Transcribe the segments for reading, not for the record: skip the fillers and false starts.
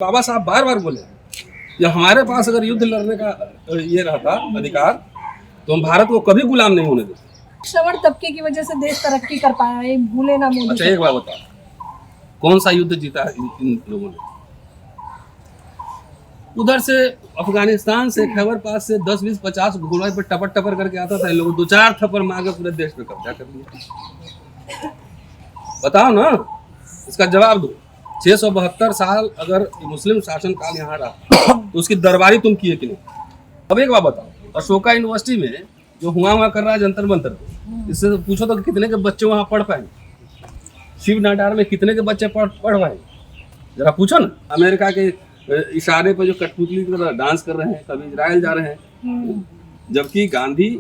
बाबा साहब बार बार बोले जब हमारे पास अगर युद्ध लड़ने का ये रहता अधिकार तो हम भारत को कभी गुलाम नहीं होने देते। श्रवण तबके की वजह से देश तरक्की कर पाया है, भूले ना मोदी। अच्छा एक बात बता, कौन सा युद्ध जीता है इन लोगों ने? उधर से अफगानिस्तान से खैबर पास से 10, 20, 50 घोड़े पर टपर टपर करके आता था, लोग 2-4 थप्पड़ मार के पूरे देश पे कब्जा कर लिया। बताओ ना, इसका जवाब दो। 672 साल अगर मुस्लिम शासन काल यहाँ रहा तो उसकी दरबारी तुम किए कि नहीं? अब एक बात बताओ, अशोका यूनिवर्सिटी में जो हुआ कर रहा है जंतर मंतर, इससे तो पूछो तो कितने के बच्चे वहाँ पढ़ पाएंगे? शिव नाडार में कितने के बच्चे पढ़ पाएंगे? जरा पूछो ना। अमेरिका के इशारे पर जो कठपुतली की तरह डांस कर रहे हैं, कभी इजराइल जा रहे हैं, जबकि गांधी,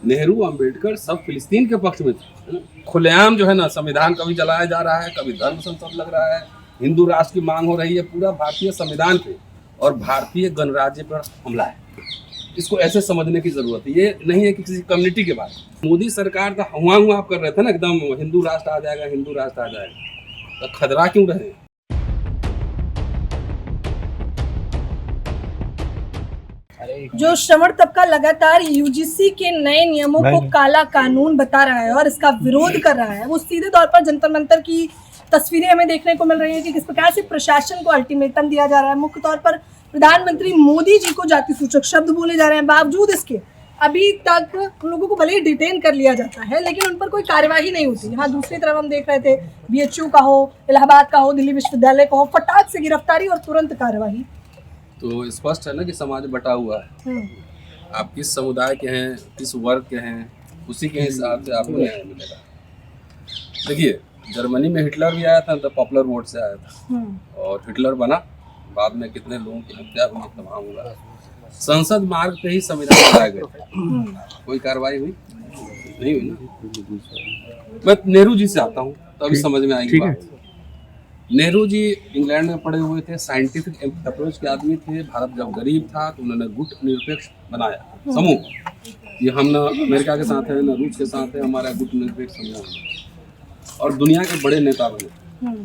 नेहरू, अंबेडकर सब फिलिस्तीन के पक्ष में थे। खुलेआम जो है ना संविधान कभी चलाया जा रहा है, कभी धर्म संसद लग रहा है, हिंदू राष्ट्र की मांग हो रही है, पूरा भारतीय संविधान पे और भारतीय गणराज्य पर हमला है। इसको ऐसे समझने की जरूरत है, ये नहीं है कि किसी कम्युनिटी के बारे में। मोदी सरकार तो हुआ आप कर रहे थे ना, एकदम हिंदू राष्ट्र आ जाएगा, हिंदू राष्ट्र आ जाएगा, तो खतरा क्यों रहे? जो श्रवण तबका लगातार यूजीसी के नए नियमों को काला कानून बता रहा है और इसका विरोध कर रहा है, वो सीधे तौर पर जंतर मंतर की तस्वीरें हमें देखने को मिल रही है कि किस प्रकार से प्रशासन को अल्टीमेटम दिया जा रहा है। मुख्य तौर पर प्रधानमंत्री मोदी जी को जाति सूचक शब्द बोले जा रहे हैं। बावजूद इसके अभी तक उन लोगों को भले ही डिटेन कर लिया जाता है, लेकिन उन पर कोई कार्यवाही नहीं होती। यहाँ दूसरी तरफ हम देख रहे थे BHU का हो, इलाहाबाद का हो, दिल्ली विश्वविद्यालय का हो, फटाक से गिरफ्तारी और तुरंत कार्यवाही। तो स्पष्ट है ना कि समाज बटा हुआ है। आप किस समुदाय के हैं, किस वर्ग के हैं, उसी के हिसाब से आपको न्याय मिलेगा। देखिए, जर्मनी में हिटलर भी आया था तो पॉपुलर वोट से आया था और हिटलर बना, बाद में कितने लोगों की हत्या हुई, तमाम हुआ। संसद मार्ग पे ही संविधान बनाए गए थे, कोई कार्रवाई हुई नहीं हुई ना। मैं नेहरू जी से आता हूँ तो अभी समझ में आएगी बात। नेहरू जी इंग्लैंड में पढ़े हुए थे, साइंटिफिक अप्रोच के आदमी थे। भारत जब गरीब था तो उन्होंने गुट निरपेक्ष बनाया समूह, ये हम ना अमेरिका के साथ है ना रूस के साथ है, हमारा गुट निरपेक्ष समूह, और दुनिया के बड़े नेता बने।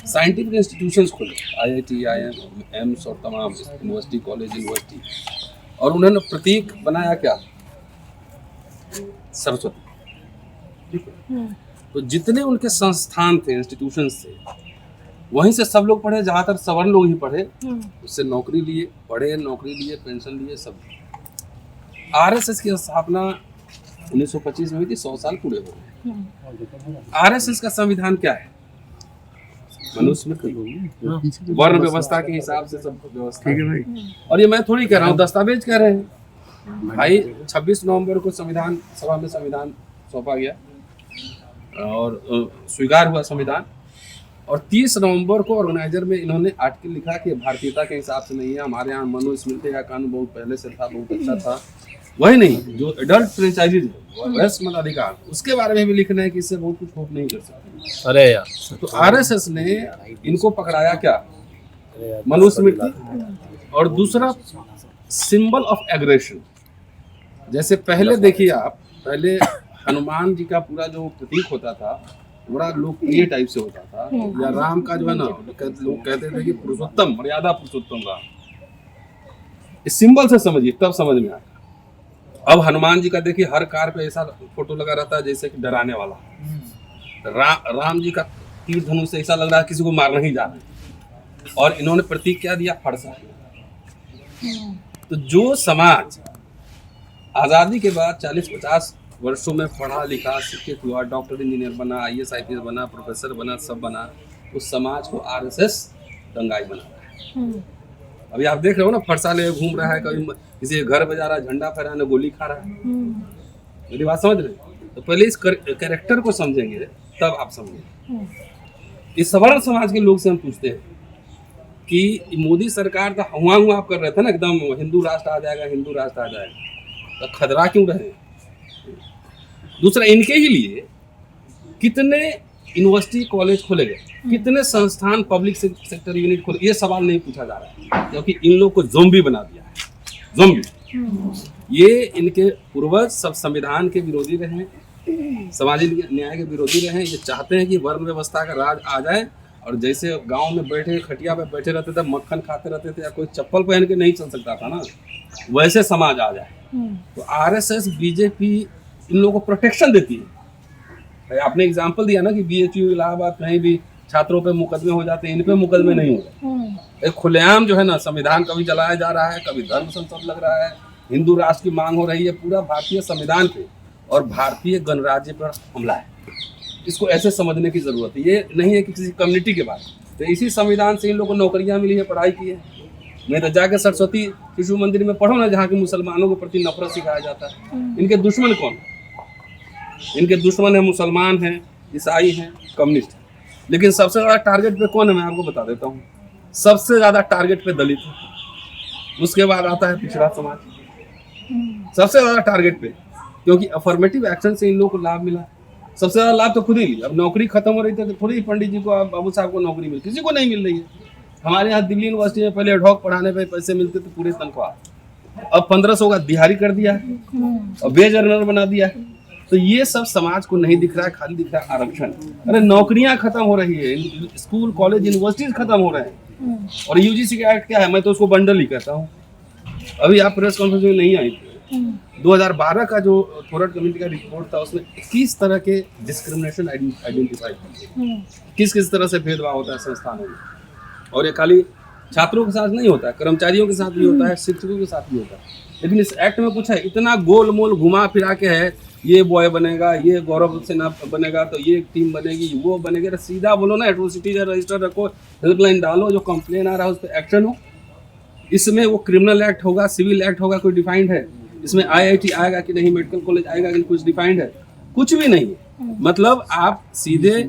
साइंटिफिक इंस्टीट्यूशंस खोले, IIT, IIM, एम्स और तमाम यूनिवर्सिटी, कॉलेज, यूनिवर्सिटी, और उन्होंने प्रतीक बनाया क्या? सरस्वती। ठीक है, तो जितने उनके संस्थान थे, इंस्टीट्यूशंस थे, वहीं से सब लोग पढ़े। ज़्यादातर सवर्ण लोग ही पढ़े, उससे नौकरी लिए, पढ़े, नौकरी लिए, पेंशन लिए, सब। RSS की स्थापना 1925 में हुई थी, 100 साल पूरे हो गए। RSS का संविधान क्या है? मनुस्मृति, वर्ण व्यवस्था के हिसाब से सब व्यवस्था है। और ये मैं थोड़ी कह रहा हूँ, दस्तावेज कह रहे हैं भाई। 26 नवंबर को संविधान सभा में संविधान सौंपा गया और स्वीकार हुआ संविधान, और 30 नवंबर को ऑर्गेनाइजर में इन्होंने आर्टिकल लिखा कि भारतीयता के हिसाब से नहीं है, हमारे यहाँ मनुस्मृति का कानून बहुत पहले से था, बहुत अच्छा था। वही नहीं, जो एडल्ट फ्रेंचाइजीज है, वयस्क मताधिकार, उसके बारे में भी लिखना है कि इससे बहुत कुछ होप नहीं कर सकते। अरे यार, तो RSS ने इनको पकड़ाया क्या? मनुस्मृति, और दूसरा सिंबल ऑफ एग्रेशन। जैसे पहले देखिए आप, पहले हनुमान जी का पूरा जो प्रतीक होता था बड़ा लोकप्रिय टाइप से होता था, या राम का जो है ना, लोग कहते थे कि पुरुषोत्तम, मर्यादा पुरुषोत्तम राम। इस सिंबल से समझिए, तब समझ में आया। अब हनुमान जी का देखिए, हर कार पे ऐसा फोटो लगा रहता है जैसे कि डराने वाला। राम जी का तीर धनुष से ऐसा लग रहा है किसी को मारना ही जा रहा है, और इन्होंने प्रतीक क्या दिया? फरसा। तो जो समाज आज़ादी के बाद 40-50 वर्षों में पढ़ा लिखा, शिक्षित हुआ, डॉक्टर, इंजीनियर बना, IAS IPS बना, प्रोफेसर बना, सब बना, उस समाज को RSS दंगाई बना रहा है। अभी आप देख रहे हो ना, फरसा ले घूम रहा है, कभी किसी घर बजा रहा है, झंडा फहरा रहा है, गोली खा रहा है। मेरी बात समझ रहे हैं? तो पहले इस कैरेक्टर को समझेंगे, तब आप समझेंगे। इस सवर्ण समाज के लोग से हम पूछते हैं कि मोदी सरकार तो हुआ आप कर रहे थे ना, एकदम हिंदू राष्ट्र आ जाएगा, हिंदू राष्ट्र आ जाएगा, तो खतरा क्यों रहे? दूसरा, इनके ही लिए कितने यूनिवर्सिटी, कॉलेज खोले गए, कितने संस्थान, पब्लिक सेक्टर यूनिट खोले, ये सवाल नहीं पूछा जा रहा है, क्योंकि इन लोग को ज़ोंबी बना दिया है। ज़ोंबी, ये इनके पूर्वज सब संविधान के विरोधी रहे, सामाजिक न्याय के विरोधी रहे। ये चाहते हैं कि वर्ण व्यवस्था का राज आ जाए और जैसे गांव में बैठे खटिया पे बैठे रहते थे, मक्खन खाते रहते थे, या कोई चप्पल पहन के नहीं चल सकता था ना, वैसे समाज आ जाए। तो आरएसएस बीजेपी इन लोगों को प्रोटेक्शन देती है। आपने एग्जाम्पल दिया ना कि बीएचयू इलाहाबाद कहीं भी छात्रों पे मुकदमे हो जाते हैं, इन पे मुकदमे नहीं हो रहे। एक खुलेआम जो है ना संविधान कभी चलाया जा रहा है, कभी धर्म संसद लग रहा है, हिंदू राष्ट्र की मांग हो रही है, पूरा भारतीय संविधान पे और भारतीय गणराज्य पर हमला है। इसको ऐसे समझने की जरूरत है, ये नहीं है कि किसी कम्युनिटी के बारे में। तो इसी संविधान से इन लोगों को नौकरियां मिली है, पढ़ाई की है। मैं तो जाके सरस्वती शिशु मंदिर में पढ़ो ना, जहाँ के मुसलमानों के प्रति नफरत सिखाया जाता है। इनके दुश्मन कौन? इनके दुश्मन है मुसलमान हैं, ईसाई हैं, कम्युनिस्ट हैं। लेकिन सबसे ज्यादा टारगेट पे कौन है, मैं आपको बता देता हूँ। सबसे ज्यादा टारगेट पे दलित है, उसके बाद आता है पिछड़ा समाज, सबसे ज्यादा टारगेट पे, क्योंकि अफर्मेटिव एक्शन से इन लोगों को लाभ मिला। सबसे ज्यादा लाभ तो खुद ही लिया। अब नौकरी खत्म हो रही थी तो थोड़ी पंडित जी को, बाबू साहब को नौकरी मिली, किसी को नहीं मिल रही है। हमारे यहाँ दिल्ली यूनिवर्सिटी में पहले एडहॉक पढ़ाने पे पैसे मिलते थे, पूरे तनख्वाह, अब 1500 का दिहाड़ी कर दिया और बेज अर्नर बना दिया। तो ये सब समाज को नहीं दिख रहा है, खाली दिख रहा है आरक्षण। अरे नौकरियां खत्म हो रही है, स्कूल कॉलेज यूनिवर्सिटीज खत्म हो रहे हैं, और यूजीसी का एक्ट क्या है, मैं तो उसको बंडल ही कहता हूँ। अभी आप प्रेस कॉन्फ्रेंस में नहीं आई थी, 2012 का जो थोरट कमेटी का रिपोर्ट था, उसमें 21 तरह के डिस्क्रिमिनेशन आइडेंटिफाई किए, किस किस तरह से भेदभाव होता है संस्थानों में। और ये खाली छात्रों के साथ नहीं होता है, कर्मचारियों के साथ भी होता है, शिक्षकों के साथ भी होता है। लेकिन इस एक्ट में कुछ है, इतना गोल मोल घुमा फिरा के है, ये बॉय बनेगा, ये गौरव सिन्हा बनेगा, तो ये टीम बनेगी, वो बनेगा। सीधा बोलो ना, एट्रोसिटीज रजिस्टर रखो, हेल्पलाइन डालो, जो कंप्लेन आ रहा है उस पर एक्शन हो। इसमें वो क्रिमिनल एक्ट होगा, सिविल एक्ट होगा, कोई डिफाइंड है? इसमें आईआईटी आएगा कि नहीं, मेडिकल कॉलेज आएगा कि कुछ डिफाइंड है? कुछ भी नहीं है। मतलब आप सीधे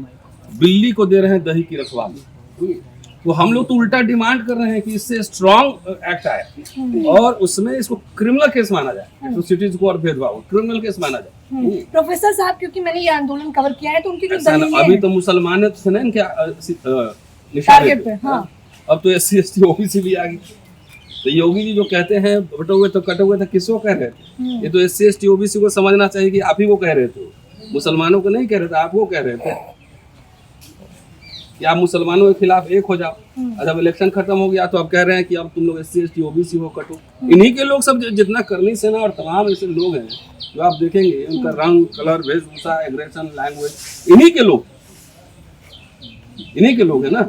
बिल्ली को दे रहे हैं दही की रखवाली। तो हम लोग तो उल्टा डिमांड कर रहे हैं कि इससे स्ट्रॉन्ग एक्ट आए और उसमें इसको क्रिमिनल केस माना जाए, एट्रोसिटीज को और भेदभाव क्रिमिनल केस माना जाए। प्रोफेसर साहब, क्योंकि मैंने ये आंदोलन कवर किया है, तो उनकी जो दलीलें अभी तो मुसलमान थे ना इनके टारगेट पे, हाँ। अब तो SC ST OBC भी आ गई। तो योगी जी जो कहते हैं बटे हुए तो कटे हुए थे, किसको कह रहे थे? ये तो SC ST OBC को समझना चाहिए कि आप ही को कह रहे थे, मुसलमानों को नहीं कह रहे थे, आपको कह रहे थे कि आप मुसलमानों के खिलाफ एक हो जाओ। जब इलेक्शन खत्म हो गया तो अब कह रहे हैं कि अब तुम लोग SC ST OBC हो, कटो। इन्हीं के लोग सब, जितना करनी सेना और तमाम ऐसे लोग हैं जो आप देखेंगे, उनका रंग, कलर, वेशभूषा, एग्रेशन, लैंग्वेज, इन्हीं के लोग हैं ना।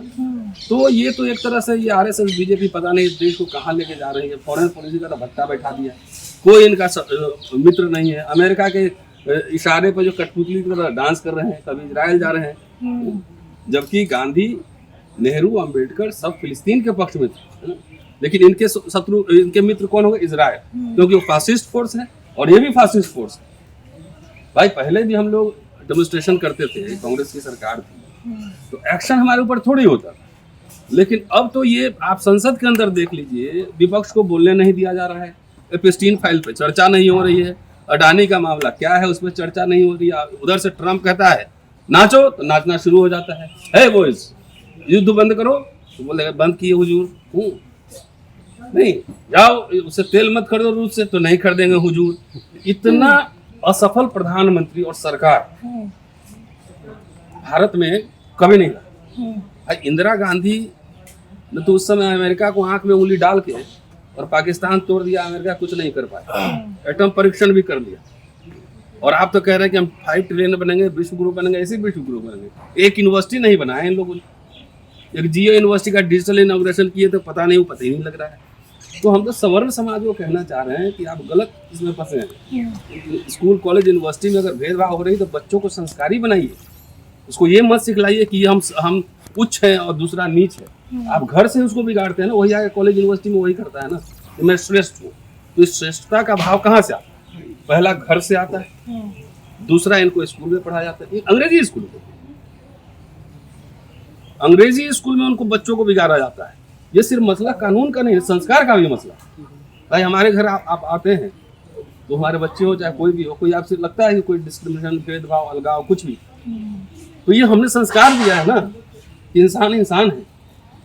तो ये तो एक तरह से ये आरएसएस बीजेपी पता नहीं इस देश को कहाँ लेके जा रही है। फॉरेन पॉलिसी का तो भत्ता बैठा दिया, कोई इनका मित्र नहीं है। अमेरिका के इशारे पर जो कठपुतली की तरह डांस कर रहे हैं, कभी इजराइल जा रहे हैं, जबकि गांधी, नेहरू, अंबेडकर सब फिलिस्तीन के पक्ष में थे। लेकिन इनके शत्रु, इनके मित्र कौन होगा? इजराइल, क्योंकि वो फासिस्ट फोर्स है और ये भी फासिस्ट फोर्स है। भाई पहले भी हम लोग डेमोन्स्ट्रेशन करते थे, कांग्रेस की सरकार थी, तो एक्शन हमारे ऊपर थोड़ी होता। लेकिन अब तो ये आप संसद के अंदर देख लीजिए, विपक्ष को बोलने नहीं दिया जा रहा है, एपस्टीन फाइल पे चर्चा नहीं हो रही है, अडानी का मामला क्या है उस पर चर्चा नहीं हो रही है। उधर से ट्रम्प कहता है नाचो, तो नाचना शुरू हो जाता है। हे बॉयज, युद्ध बंद करो, तो बोले बंद किए हुजूर। नहीं, जाओ उससे तेल मत खरीदो रूस से, तो नहीं खरीदेंगे हुजूर। इतना असफल प्रधानमंत्री और सरकार भारत में कभी नहीं रहा। इंदिरा गांधी ने तो उस समय अमेरिका को आंख में उंगली डाल के और पाकिस्तान तोड़ दिया, अमेरिका कुछ नहीं कर पाया, एटम परीक्षण भी कर लिया। और आप तो कह रहे हैं कि हम 5 ट्रिलियन बनेंगे, विश्व गुरु बनेंगे, ऐसे विश्व गुरु बनेंगे। एक यूनिवर्सिटी नहीं बनाया इन लोगों ने। एक जियो यूनिवर्सिटी का डिजिटल इनॉग्रेशन किए तो पता ही नहीं लग रहा है। तो हम तो सवर्ण समाज को कहना चाह रहे हैं कि आप गलत इसमें फंसे हैं। स्कूल कॉलेज यूनिवर्सिटी में अगर भेदभाव हो रही तो बच्चों को संस्कारी बनाइए, उसको ये मत सिखलाइए कि हम उच्च हैं और दूसरा नीच है। आप घर से उसको बिगाड़ते हैं ना, वही आगे कॉलेज यूनिवर्सिटी में वही करता है ना कि मैं श्रेष्ठ हूँ। तो इस श्रेष्ठता का भाव कहाँ से आता है? पहला घर से आता है, दूसरा इनको स्कूल में पढ़ाया जाता है, अंग्रेजी स्कूल में। अंग्रेजी स्कूल में उनको बच्चों को बिगाड़ा जाता है। ये सिर्फ मसला कानून का नहीं, संस्कार का भी मसला। भाई हमारे घर आप आते हैं तो हमारे बच्चे हो चाहे कोई भी हो, कोई आपसे लगता है कि कोई डिस्क्रिमिनेशन, भेदभाव, अलगाव कुछ भी, तो ये हमने संस्कार दिया है ना कि इंसान इंसान है।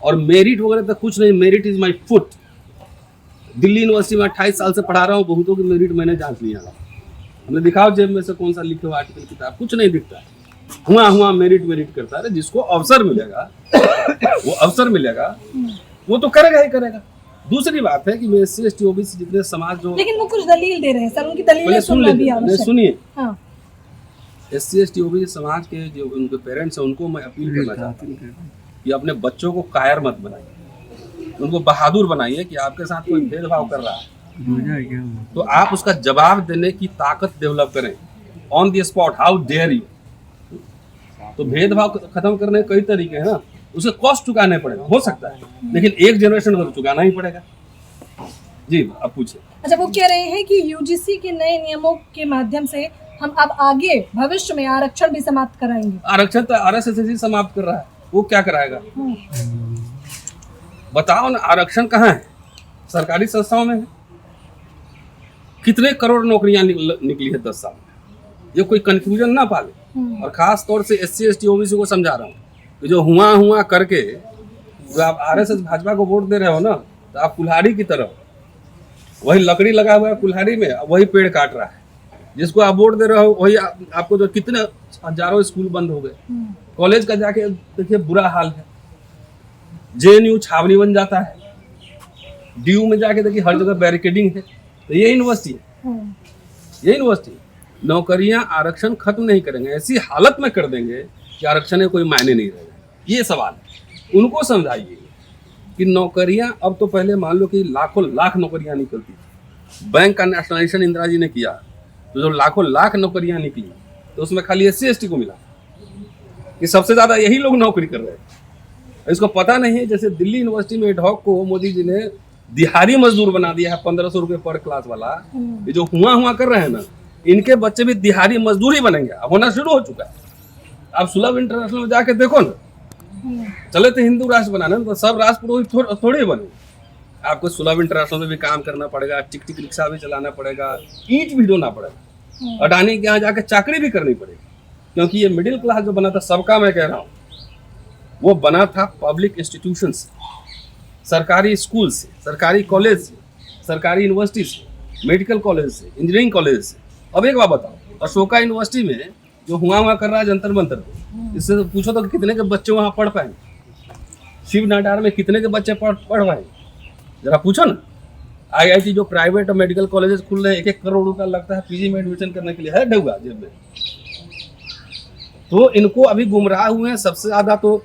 और मेरिट वगैरह तक कुछ नहीं, merit is my foot. Delhi university में 28 साल से पढ़ा रहा हूँ, बहुतों की मेरिट मैंने जांच लिया। हमने दिखाओ जेब में से कौन सा लिखे हुआ आर्टिकल, किताब, कुछ नहीं दिखता। हुआ मेरिट करता है, जिसको अवसर मिलेगा वो अवसर मिलेगा, वो तो करेगा ही करेगा। दूसरी बात है कि मैं SC ST OBC जितने समाज जो, लेकिन वो कुछ दलील दे रहे हैं सर, उनकी दलीलें सुनना भी आवश्यक है। सुनिए, हाँ। SC ST OBC समाज के जो उनके पेरेंट्स हैं उनको मैं अपील करना चाहता हूँ कि अपने बच्चों को कायर मत बनाइए, उनको बहादुर बनाइए कि आपके साथ कोई भेदभाव कर रहा है तो आप उसका जवाब देने की ताकत डेवलप करें on the spot. How dare you. तो भेदभाव खत्म करने के कई तरीके हैं ना, उसे कॉस्ट चुकाने पड़ेगा, हो सकता है, लेकिन एक जनरेशन को तो चुकाना ही पड़ेगा। जी अब पूछिए। अच्छा, वो कह रहे हैं कि UGC के नए नियमों के माध्यम से हम अब आगे भविष्य में आरक्षण भी समाप्त कराएंगे। आरक्षण तो RSS ही समाप्त कर रहा है, वो क्या कराएगा? बताओ ना, आरक्षण कहाँ है? सरकारी संस्थाओं में है। कितने करोड़ नौकरियां निकली है 10 साल में, ये कोई कंफ्यूजन ना पाले। और खास तौर से SC ST OBC को समझा रहा हूँ कि जो हुआ करके जो आप RSS भाजपा को वोट दे रहे हो ना, तो आप कुल्हाड़ी की तरह, वही लकड़ी लगा हुआ है कुल्हाड़ी में, वही पेड़ काट रहा है। जिसको आप वोट दे रहे हो वही आपको जो कितने हजारों स्कूल बंद हो गए, कॉलेज का जाके देखिए बुरा हाल है, JNU छावनी बन जाता है, DU में जाके देखिए हर जगह बैरिकेडिंग है। तो ये यूनिवर्सिटी है, ये यूनिवर्सिटी नौकरियां आरक्षण खत्म नहीं करेंगे, ऐसी हालत में कर देंगे कि आरक्षण में कोई मायने नहीं रहेगा। ये सवाल है, उनको समझाइए कि नौकरियां अब तो पहले मान लो कि लाखों लाख नौकरियां निकलती थी, बैंक का नेशनलाइजेशन इंदिरा जी ने किया तो जो लाखों लाख नौकरियां निकली तो उसमें खाली SC ST को मिला कि सबसे ज्यादा यही लोग नौकरी कर रहे हैं। इसको पता नहीं है, जैसे दिल्ली यूनिवर्सिटी में एडहॉक को मोदी जी ने दिहाड़ी मजदूर बना दिया है, 1500 रुपए पर क्लास वाला। ये जो हुआ कर रहे हैं ना, इनके बच्चे भी दिहाड़ी मजदूर ही बनेंगे, अब होना शुरू हो चुका है। आप सुलभ इंटरनेशनल में जाके देखो ना, चले तो हिंदू राष्ट्र बनाने तो सब राष्ट्र पुरोहित थोड़े बने। आपको सुलभ इंटरनेशनल में भी काम करना पड़ेगा, टिक रिक्शा भी चलाना पड़ेगा, ईंट भी ढोना पड़ेगा, अडानी के यहाँ जाके चाकरी भी करनी पड़ेगी, क्योंकि ये मिडिल क्लास जो बना था सबका, मैं कह रहा हूँ वो बना था पब्लिक इंस्टीट्यूशन से, सरकारी स्कूल से, सरकारी कॉलेज से, सरकारी यूनिवर्सिटी से, मेडिकल कॉलेज से, इंजीनियरिंग कॉलेज से। अब एक बात बताओ, अशोका यूनिवर्सिटी में जो हुआ कर रहा है जंतर मंतर पे, इससे तो पूछो तो कितने के बच्चे वहाँ पढ़ पाएंगे? शिव नाडार में कितने के बच्चे पढ़ पाएंगे? जरा पूछो ना। IIT जो प्राइवेट और मेडिकल कॉलेजेस खुल रहे हैं, 1-1 करोड़ रुपया लगता है PG में एडमिशन करने के लिए, है ढंगा जेब में। तो इनको अभी गुमराह हुए हैं, सबसे ज्यादा तो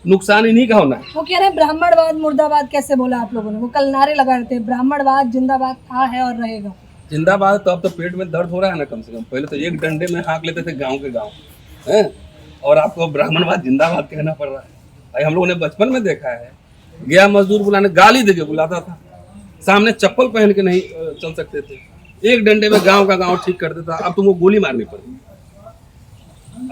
नुकसान इन्हीं का होना है। वो कह रहे हैं ब्राह्मणवाद मुर्दाबाद कैसे बोला आप लोगों ने? वो कल नारे लगा रहे थे, ब्राह्मणवाद जिंदाबाद था, है और रहेगा। जिंदाबाद तो अब तो पेट में दर्द हो रहा है ना, कम से कम। पहले तो एक डंडे में हाँक लेते थे गांव के गांव हैं, और आपको ब्राह्मणवाद जिंदाबाद कहना पड़ रहा है। भाई हम लोगों ने बचपन में देखा है, गया मजदूर बुलाने गाली देके बुलाता था, सामने चप्पल पहन के नहीं चल सकते थे, एक डंडे में गांव का गांव ठीक कर देता। अब तुमको गोली मारनी पड़ेगी।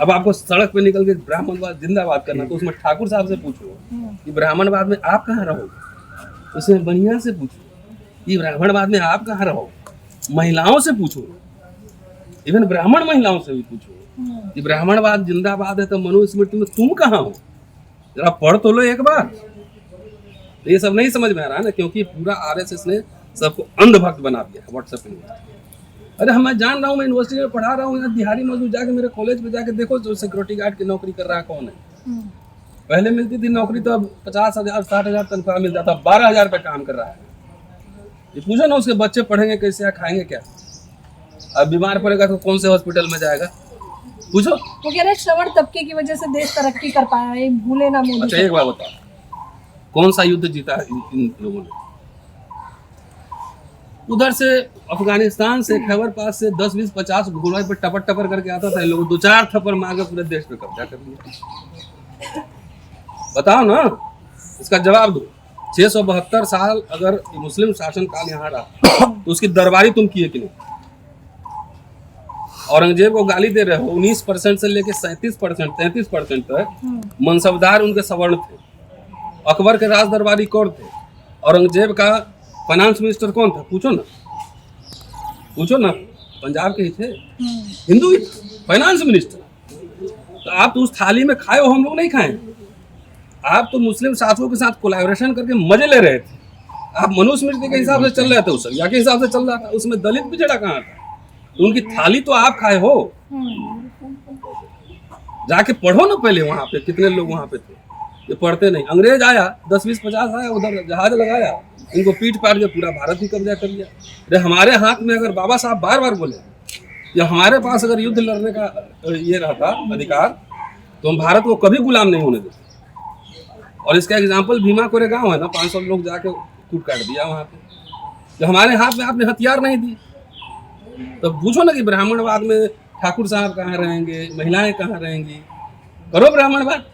अब आपको सड़क पे निकल के ब्राह्मणवाद जिंदाबाद करना, तो उसमें ठाकुर साहब से पूछो कि ब्राह्मणवाद में आप कहाँ रहोगे, उसमें बढ़िया से पूछो कि ब्राह्मणवाद में आप कहाँ रहोगे। महिलाओं से पूछो, इवन ब्राह्मण महिलाओं से भी पूछो कि ब्राह्मणवाद जिंदाबाद है तो मनुस्मृति में तुम कहाँ हो, जरा पढ़ तो लो एक बार। तो ये सब नहीं समझ में आ रहा है ना, क्योंकि पूरा RSS ने सबको अंधभक्त बना दिया है व्हाट्सएप पे। अरे मैं जान रहा हूँ, मैं यूनिवर्सिटी में पढ़ा रहा हूँ, यहाँ दिहाड़ी मजदूर जाके मेरे कॉलेज में जाके देखो जो सिक्योरिटी गार्ड की नौकरी कर रहा है कौन है। पहले मिलती थी नौकरी तो अब 50,000 60,000 तनख्वाह मिल जाता, 12,000 पे काम कर रहा है। ये पूछो ना, उसके बच्चे पढ़ेंगे कैसे या खाएंगे क्या? अब बीमार पड़ेगा तो कौन से हॉस्पिटल में जाएगा, पूछो। वो कह रहे हैं श्रवण तबके की वजह से देश तरक्की कर पाया है, भूले ना मोदी। अच्छा एक बात बताओ, कौन सा युद्ध जीता है इन लोगों ने? उधर से अफगानिस्तान से खैबर पास से 10, 20, 50 घोड़े पे टपर करके आता था, इन लोग 2-4 थप्पड़ मार के पूरे देश पे कब्जा कर लिया। बताओ ना, इसका जवाब दो। 672 साल अगर मुस्लिम शासन काल यहाँ रहा तो उसकी दरबारी तुम किए कि नहीं? औरंगजेब को गाली दे रहे हो, 19% से लेके 37%, 33% तक मनसबदार उनके सवर्ण थे। अकबर के राज दरबारी कौन थे? औरंगजेब का फाइनेंस मिनिस्टर कौन था? पूछो ना, पंजाब के ही थे, हिंदू ही फाइनेंस मिनिस्टर। तो आप तो उस थाली में खाए हो, हम लोग नहीं खाए। आप तो मुस्लिम शासकों के साथ कोलैबोरेशन करके मजे ले रहे थे। आप मनुस्मृति के हिसाब से चल रहे थे, उस या के हिसाब से चल रहा था, उसमें दलित पिछड़ा कहाँ था? तो उनकी थाली तो आप खाए हो। जाके पढ़ो ना पहले वहाँ पे कितने लोग वहाँ पे थे, ये पढ़ते नहीं। अंग्रेज आया 10 20 50 आया, उधर जहाज लगाया, इनको पीट पाट के पूरा भारत ही कब्जा कर लिया। अरे हमारे हाथ में अगर बाबा साहब बार बार बोले या हमारे पास अगर युद्ध लड़ने का ये रहता अधिकार, तो हम भारत को कभी गुलाम नहीं होने देते। और इसका एग्जाम्पल भीमा कोरेगांव है ना, 500 लोग जाके कूट काट दिया वहाँ पे, जब हमारे हाथ में आपने हथियार नहीं दी। तो पूछो ना कि ब्राह्मणवाद में ठाकुर साहब कहाँ रहेंगे, महिलाएं कहाँ रहेंगी, करो ब्राह्मणवाद।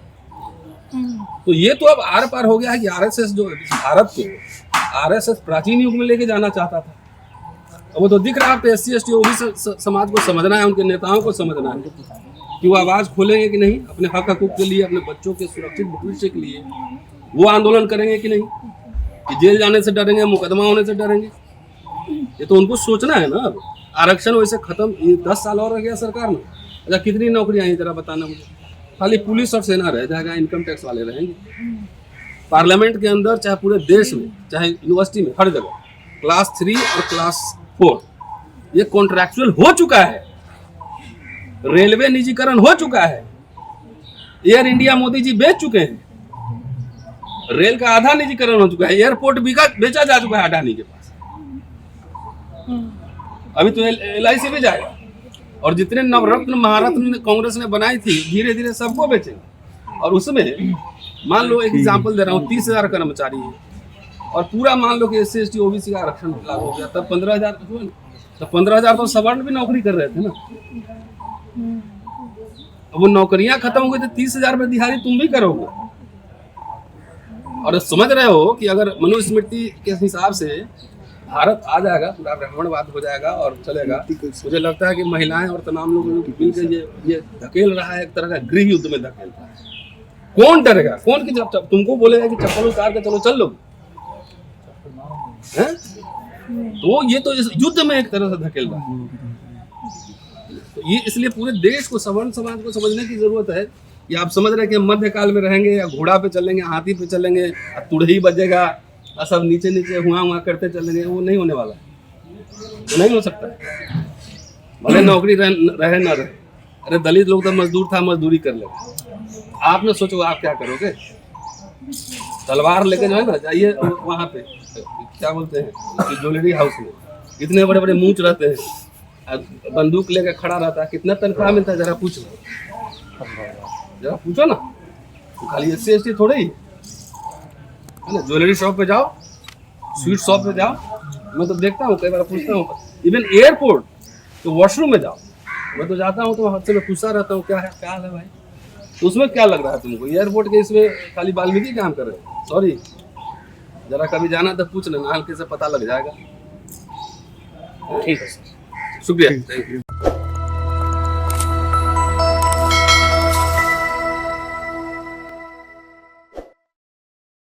तो ये तो अब आर पार हो गया है कि आरएसएस जो भारत को आरएसएस प्राचीन युग में लेके जाना चाहता था, वो तो दिख रहा है। आपको SC ST OBC समाज को समझना है, उनके नेताओं को समझना है कि वो आवाज खोलेंगे कि नहीं अपने हक हकूक के लिए, अपने बच्चों के सुरक्षित भविष्य के लिए। वो आंदोलन करेंगे कि नहीं, कि जेल जाने से डरेंगे, मुकदमा होने से डरेंगे। ये तो उनको सोचना है ना। आरक्षण वैसे खत्म, ये 10 साल और रह गया सरकार में। अच्छा कितनी नौकरियां हैं जरा बताना मुझे? खाली पुलिस और सेना रह जाएगा, इनकम टैक्स वाले रहेंगे। पार्लियामेंट के अंदर चाहे पूरे देश में, चाहे यूनिवर्सिटी में, हर जगह क्लास 3 और क्लास 4 ये कॉन्ट्रैक्चुअल हो चुका है। रेलवे निजीकरण हो चुका है। एयर इंडिया मोदी जी बेच चुके हैं। रेल का आधा निजीकरण हो चुका है। एयरपोर्ट बेचा जा चुका है अडानी के पास। अभी तो LIC भी जाएगा। और जितने नवरत्न महारत्न कांग्रेस ने बनाई थी, धीरे धीरे सबको बेचेंगे। और उसमें मान लो एक एग्जांपल दे रहा हूँ, 30,000 कर्मचारी है और पूरा मान लो कि SC ST OBC का आरक्षण लागू हो गया, तब 15,000 तो 15,000 तो सवर्ण भी नौकरी कर रहे थे ना। वो नौकरियां खत्म हो गई तो 30,000 में दिहाड़ी तुम भी करोगे। और समझ रहे हो कि अगर मनुस्मृति के हिसाब से भारत आ जाएगा, पूरा ब्राह्मणवाद हो जाएगा और चलेगा, मुझे लगता है कि महिलाएं और तमाम लोग मिलकर ये धकेल रहा है, एक तरह का गृह युद्ध में धकेल रहा है। कौन डरेगा? कौन की जब तुमको बोलेगा कि चप्पल उतार के चलो चल लो, तो ये तो इस युद्ध में एक तरह से धकेल रहा है। तो ये इसलिए पूरे देश को, सवर्ण समाज को समझने की जरूरत है कि आप समझ रहे कि मध्यकाल में रहेंगे या घोड़ा पे चलेंगे, हाथी पे चलेंगे, तुड़ही बजेगा और सब नीचे नीचे हुआ करते चलेंगे। वो नहीं होने वाला, वो नहीं हो सकता। भले नौकरी रहे ना रहे। अरे दलित लोग तो मजदूर था, मजदूरी कर लेगा। आपने सोचो आप क्या करोगे? तलवार लेके जो है ना, जाइए वहाँ पे क्या बोलते हैं ज्वेलरी हाउस में, इतने बड़े बड़े मूंछ रहते हैं, बंदूक लेके खड़ा रहता है, कितना तनख्वाह मिलता है जरा पूछो, जरा पूछो ना। तो खाली SC ST थोड़े ही है ना। ज्वेलरी शॉप पे जाओ, स्वीट शॉप पे जाओ, मैं तो देखता हूँ, कई बार पूछता हूँ। इवन एयरपोर्ट तो वॉशरूम में जाओ, मैं तो जाता हूँ तो हाथ से मैं पूछता रहता हूँ क्या है, क्या हाल है भाई। तो उसमें क्या लग रहा है तुमको? एयरपोर्ट के इसमें खाली वाल्मीकि काम कर रहे हैं? सॉरी, जरा कभी जाना तो पूछ लेना, हल्के से पता लग जाएगा। ठीक है सर, शुक्रिया, थैंक यू।